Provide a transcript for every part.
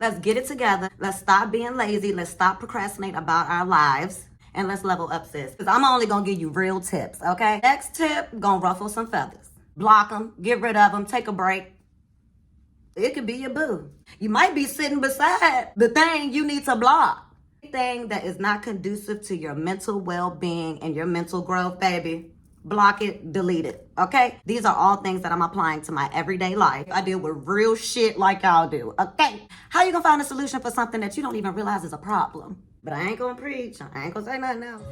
Let's get it together. Let's stop being lazy. Let's stop procrastinating about our lives. And let's level up, sis. Because I'm only going to give you real tips, okay? Next tip, going to ruffle some feathers. Block them. Get rid of them. Take a break. It could be your boo. You might be sitting beside the thing you need to block. Anything that is not conducive to your mental well-being and your mental growth, baby, block it, delete it, okay? These are all things that I'm applying to my everyday life. I deal with real shit like y'all do, okay? How you gonna find a solution for something that you don't even realize is a problem? But I ain't gonna preach. I ain't gonna say nothing else.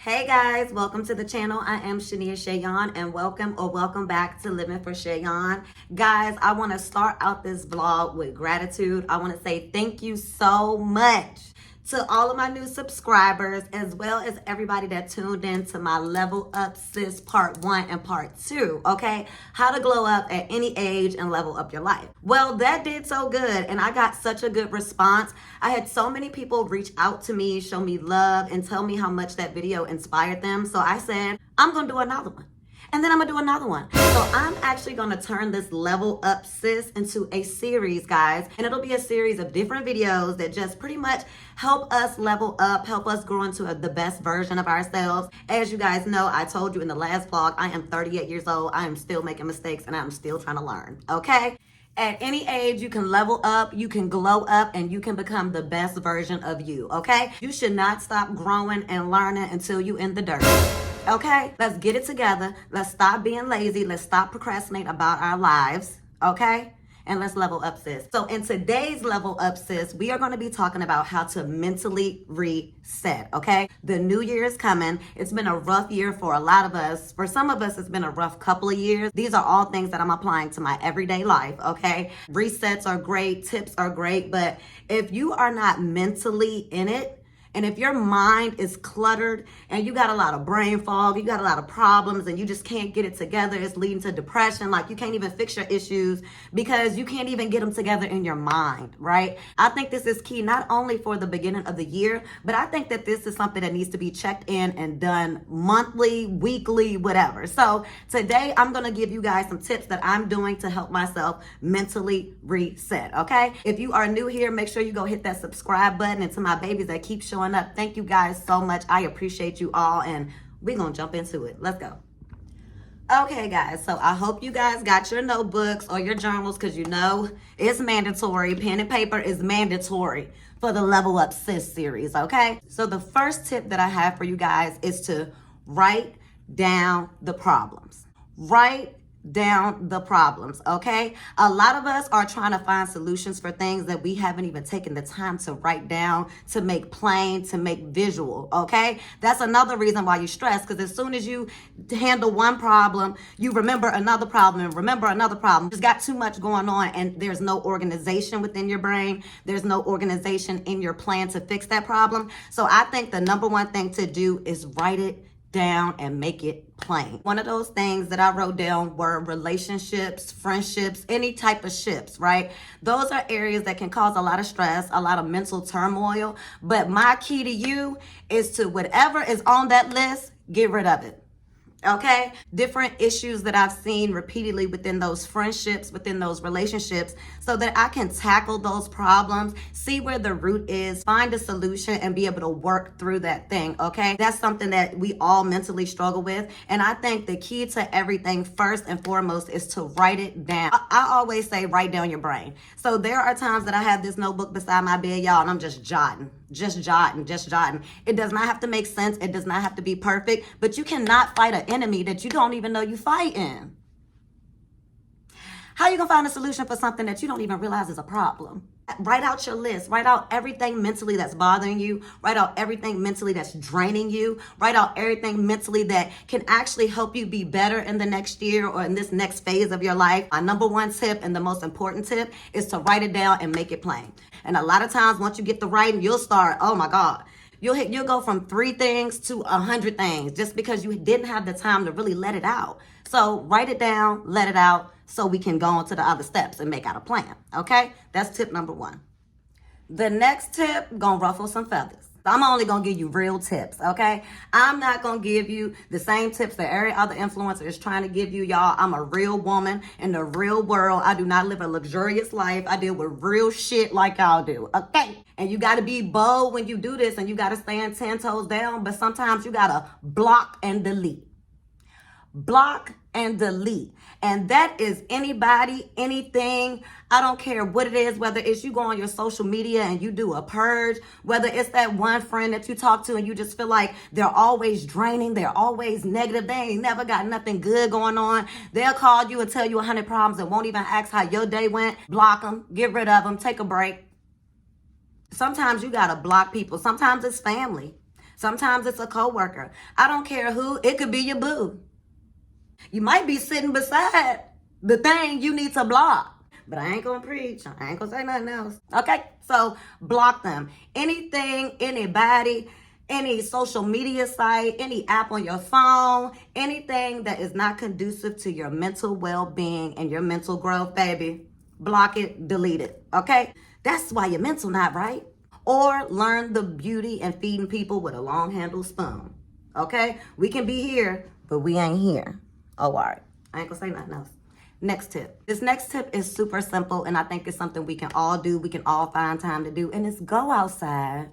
Hey guys, welcome to the channel. I am Shania Shayon and welcome back to Living for Shayon. Guys, I want to start out this vlog with gratitude. I want to say thank you so much to all of my new subscribers, as well as everybody that tuned in to my Level Up Sis Part 1 and Part 2, okay? How to glow up at any age and level up your life. Well, that did so good, and I got such a good response. I had so many people reach out to me, show me love, and tell me how much that video inspired them. So I said, I'm gonna do another one. And then I'm gonna do another one. So I'm actually gonna turn this Level Up Sis into a series, guys. And it'll be a series of different videos that just pretty much help us level up, help us grow into the best version of ourselves. As you guys know, I told you in the last vlog, I am 38 years old. I am still making mistakes and I'm still trying to learn, okay? At any age, you can level up, you can glow up, and you can become the best version of you, okay? You should not stop growing and learning until you in the dirt. Okay, let's get it together. Let's stop being lazy. Let's stop procrastinating about our lives. Okay, and let's level up, sis. So in today's Level Up, sis, we are going to be talking about how to mentally reset. Okay, the new year is coming. It's been a rough year for a lot of us. For some of us, it's been a rough couple of years. These are all things that I'm applying to my everyday life. Okay, resets are great, tips are great, but if you are not mentally in it, and if your mind is cluttered and you got a lot of brain fog, you got a lot of problems and you just can't get it together, it's leading to depression. Like you can't even fix your issues because you can't even get them together in your mind, right? I think this is key not only for the beginning of the year, but I think that this is something that needs to be checked in and done monthly, weekly, whatever. So today I'm going to give you guys some tips that I'm doing to help myself mentally reset, okay? If you are new here, make sure you go hit that subscribe button, and to my babies that keep showing up, thank you guys so much. I appreciate you all, and we're gonna jump into it. Let's go. Okay guys, so I hope you guys got your notebooks or your journals, because you know it's mandatory. Pen and paper is mandatory for the Level Up Sis series, okay? So the first tip that I have for you guys is to write down the problems. Write down the problems, okay? A lot of us are trying to find solutions for things that we haven't even taken the time to write down, to make plain, to make visual, okay? That's another reason why you stress, because as soon as you handle one problem, you remember another problem and remember another problem. There's got too much going on and there's no organization within your brain. There's no organization in your plan to fix that problem. So I think the number one thing to do is write it down and make it plain. One of those things that I wrote down were relationships, friendships, any type of ships, right? Those are areas that can cause a lot of stress, a lot of mental turmoil. But my key to you is to whatever is on that list, get rid of it. Okay, different issues that I've seen repeatedly within those friendships, within those relationships, so that I can tackle those problems, see where the root is, find a solution, and be able to work through that thing. Okay, that's something that we all mentally struggle with. And I think the key to everything, first and foremost, is to write it down. I always say write down your brain. So there are times that I have this notebook beside my bed, y'all, and I'm just jotting. Just jotting. It does not have to make sense. It does not have to be perfect, but you cannot fight an enemy that you don't even know you fighting. How you gonna find a solution for something that you don't even realize is a problem? Write out your list. Write out everything mentally that's bothering you. Write out everything mentally that's draining you. Write out everything mentally that can actually help you be better in the next year or in this next phase of your life. My number one tip and the most important tip is to write it down and make it plain. And a lot of times once you get the writing, you'll start, oh my God, you'll go from 3 things to 100 things just because you didn't have the time to really let it out. So write it down, let it out, so we can go on to the other steps and make out a plan, okay? That's tip number 1. The next tip gonna ruffle some feathers. I'm only gonna give you real tips, okay? I'm not gonna give you the same tips that every other influencer is trying to give you, y'all. I'm a real woman in the real world. I do not live a luxurious life. I deal with real shit like y'all do, okay? And you gotta be bold when you do this, and you gotta stand 10 toes down, but sometimes you gotta block and delete. Block and delete. And that is anybody, anything. I don't care what it is, whether it's you go on your social media and you do a purge, whether it's that one friend that you talk to and you just feel like they're always draining, they're always negative, they ain't never got nothing good going on. They'll call you and tell you 100 problems and won't even ask how your day went. Block them, get rid of them, take a break. Sometimes you gotta block people. Sometimes it's family. Sometimes it's a coworker. I don't care who. It could be your boo. You might be sitting beside the thing you need to block. But I ain't gonna preach. I ain't gonna say nothing else. Okay? So block them. Anything, anybody, any social media site, any app on your phone, anything that is not conducive to your mental well-being and your mental growth, baby, block it, delete it. Okay? That's why your mental not right. Or learn the beauty in feeding people with a long-handled spoon. Okay? We can be here, but we ain't here. Oh, all right. I ain't gonna say nothing else. Next tip. This next tip is super simple, and I think it's something we can all do. We can all find time to do, and it's go outside.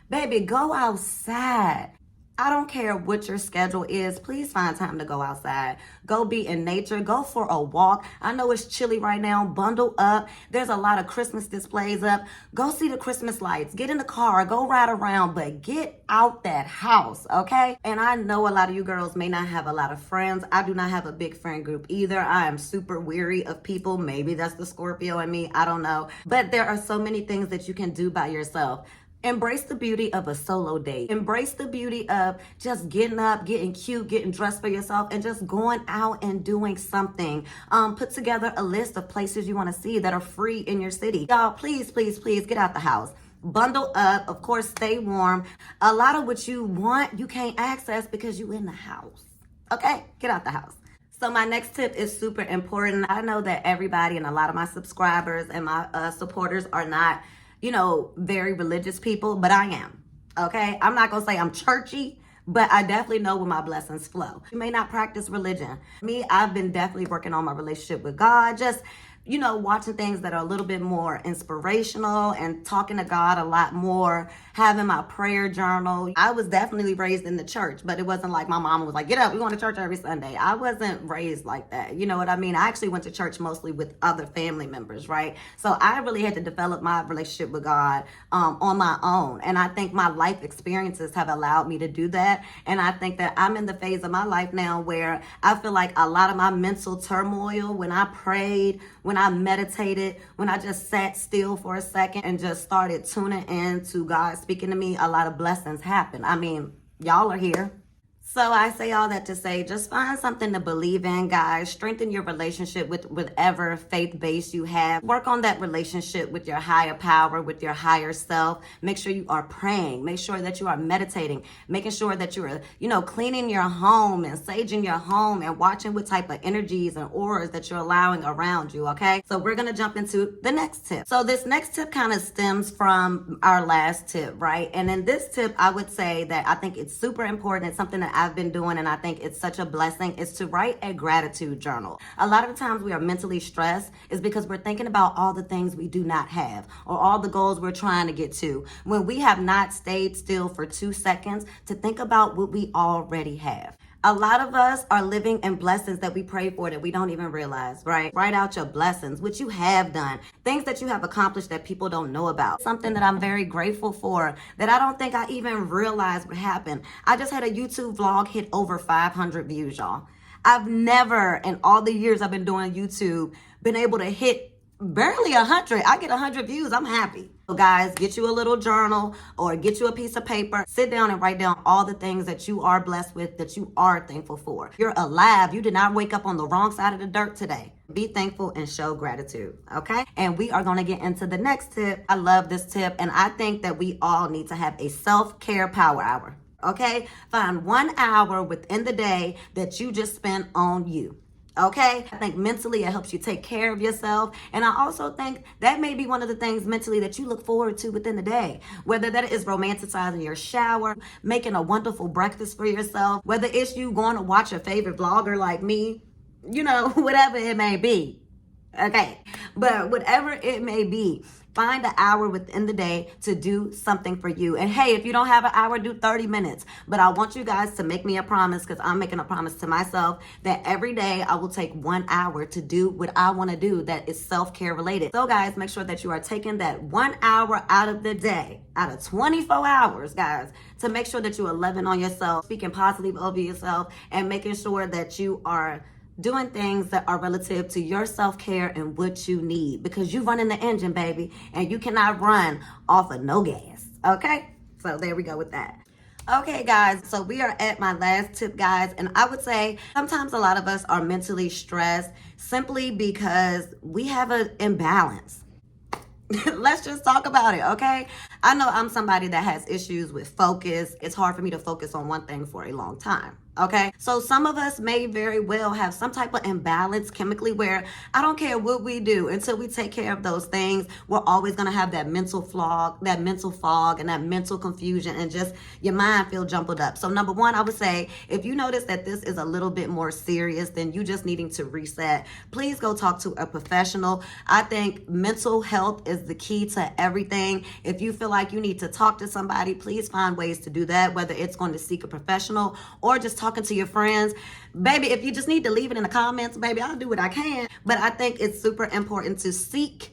Baby, go outside. I don't care what your schedule is. Please find time to go outside. Go be in nature. Go for a walk. I know it's chilly right now. Bundle up. There's a lot of Christmas displays up. Go see the Christmas lights. Get in the car. Go ride around. But get out that house, okay? And I know a lot of you girls may not have a lot of friends. I do not have a big friend group either. I am super weary of people. Maybe that's the Scorpio in me. I don't know. But there are so many things that you can do by yourself. Embrace the beauty of a solo date. Embrace the beauty of just getting up, getting cute, getting dressed for yourself, and just going out and doing something. Put together a list of places you want to see that are free in your city. Y'all, please, please, please get out the house. Bundle up. Of course, stay warm. A lot of what you want, you can't access because you in the house. Okay? Get out the house. So my next tip is super important. I know that everybody and a lot of my subscribers and my supporters are not very religious people, but I am, okay? I'm not gonna say I'm churchy, but I definitely know where my blessings flow. You may not practice religion. Me, I've been definitely working on my relationship with God, just watching things that are a little bit more inspirational and talking to God a lot more, having my prayer journal. I was definitely raised in the church, but it wasn't like my mama was like, get up, we going to church every Sunday. I wasn't raised like that. You know what I mean? I actually went to church mostly with other family members, right? So I really had to develop my relationship with God on my own. And I think my life experiences have allowed me to do that. And I think that I'm in the phase of my life now where I feel like a lot of my mental turmoil, when I prayed, when I meditated, when I just sat still for a second and just started tuning in to God speaking to me, a lot of blessings happened. I mean, y'all are here. So I say all that to say, just find something to believe in, guys. Strengthen your relationship with whatever faith base you have. Work on that relationship with your higher power, with your higher self. Make sure you are praying. Make sure that you are meditating. Making sure that you are, cleaning your home and saging your home and watching what type of energies and auras that you're allowing around you, okay? So we're going to jump into the next tip. So this next tip kind of stems from our last tip, right? And in this tip, I would say that I think it's super important. It's something that I've been doing, and I think it's such a blessing, is to write a gratitude journal. A lot of the times we are mentally stressed is because we're thinking about all the things we do not have or all the goals we're trying to get to, when we have not stayed still for 2 seconds to think about what we already have. A lot of us are living in blessings that we pray for that we don't even realize, right? Write out your blessings, what you have done, things that you have accomplished that people don't know about. Something that I'm very grateful for that I don't think I even realized would happen. I just had a YouTube vlog hit over 500 views, y'all. I've never, in all the years I've been doing YouTube, been able to hit barely 100. I get 100 views, I'm happy. So guys, get you a little journal or get you a piece of paper. Sit down and write down all the things that you are blessed with, that you are thankful for. You're alive. You did not wake up on the wrong side of the dirt today. Be thankful and show gratitude, okay? And we are going to get into the next tip. I love this tip, and I think that we all need to have a self-care power hour, okay? Find 1 hour within the day that you just spend on you. Okay, I think mentally it helps you take care of yourself. And I also think that may be one of the things mentally that you look forward to within the day. Whether that is romanticizing your shower, making a wonderful breakfast for yourself, whether it's you going to watch your favorite vlogger like me, you know, whatever it may be. Okay, but whatever it may be, find an hour within the day to do something for you. And hey, if you don't have an hour, do 30 minutes. But I want you guys to make me a promise, because I'm making a promise to myself, that every day I will take 1 hour to do what I want to do that is self-care related. So guys, make sure that you are taking that 1 hour out of the day, out of 24 hours, guys, to make sure that you are loving on yourself, speaking positive over yourself, and making sure that you are doing things that are relative to your self-care and what you need, because you're running the engine, baby, and you cannot run off of no gas. Okay, so there we go with that. Okay, guys, so we are at my last tip, guys, and I would say sometimes a lot of us are mentally stressed simply because we have an imbalance. Let's just talk about it, okay? I know I'm somebody that has issues with focus. It's hard for me to focus on one thing for a long time, okay? So some of us may very well have some type of imbalance chemically where I don't care what we do, until we take care of those things, we're always gonna have that mental fog, and that mental confusion, and just your mind feel jumbled up. So number one, I would say, if you notice that this is a little bit more serious than you just needing to reset, please go talk to a professional. I think mental health is the key to everything. If you feel like you need to talk to somebody, please find ways to do that, whether it's going to seek a professional or just talking to your friends. Baby, if you just need to leave it in the comments, baby, I'll do what I can. But I think it's super important to seek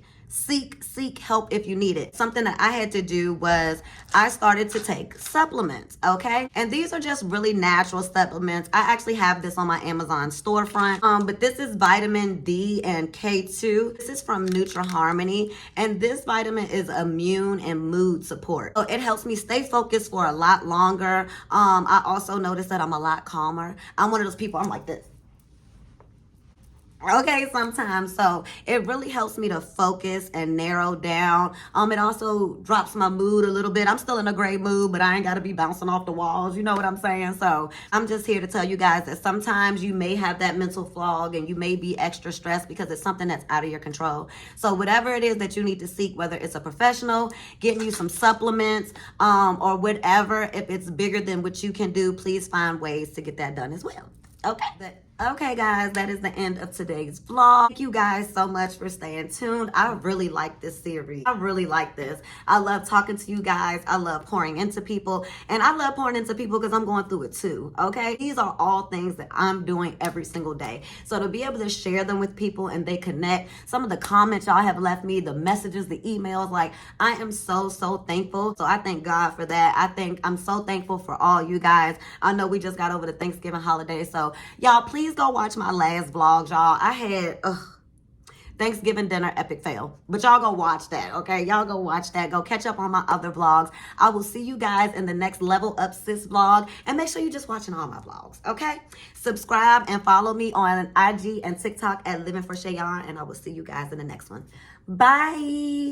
help if you need it. Something that I had to do was I started to take supplements, okay? And these are just really natural supplements. I actually have this on my Amazon storefront, but this is vitamin D and K2. This is from NutriHarmony, and this vitamin is immune and mood support. So it helps me stay focused for a lot longer. I also noticed that I'm a lot calmer. I'm one of those people, I'm like this. Okay, sometimes. So it really helps me to focus and narrow down. It also drops my mood a little bit. I'm still in a great mood, but I ain't got to be bouncing off the walls. You know what I'm saying? So I'm just here to tell you guys that sometimes you may have that mental fog and you may be extra stressed because it's something that's out of your control. So whatever it is that you need to seek, whether it's a professional, getting you some supplements, or whatever, if it's bigger than what you can do, please find ways to get that done as well. Okay, guys, that is the end of today's vlog. Thank you guys so much for staying tuned. I really like this series. I really like this. I love talking to you guys. I love pouring into people. And I love pouring into people because I'm going through it too, okay? These are all things that I'm doing every single day. So to be able to share them with people and they connect, some of the comments y'all have left me, the messages, the emails, like, I am so thankful. So I thank God for that. I'm so thankful for all you guys. I know we just got over the Thanksgiving holiday. So y'all, please go watch my last vlog, y'all. I had Thanksgiving dinner epic fail, but y'all go watch that, okay? Y'all go watch that. Go catch up on my other vlogs. I will see you guys in the next Level Up Sis vlog, and make sure you're just watching all my vlogs, okay? Subscribe and follow me on IG and TikTok at Living for Shayon, and I will see you guys in the next one. Bye.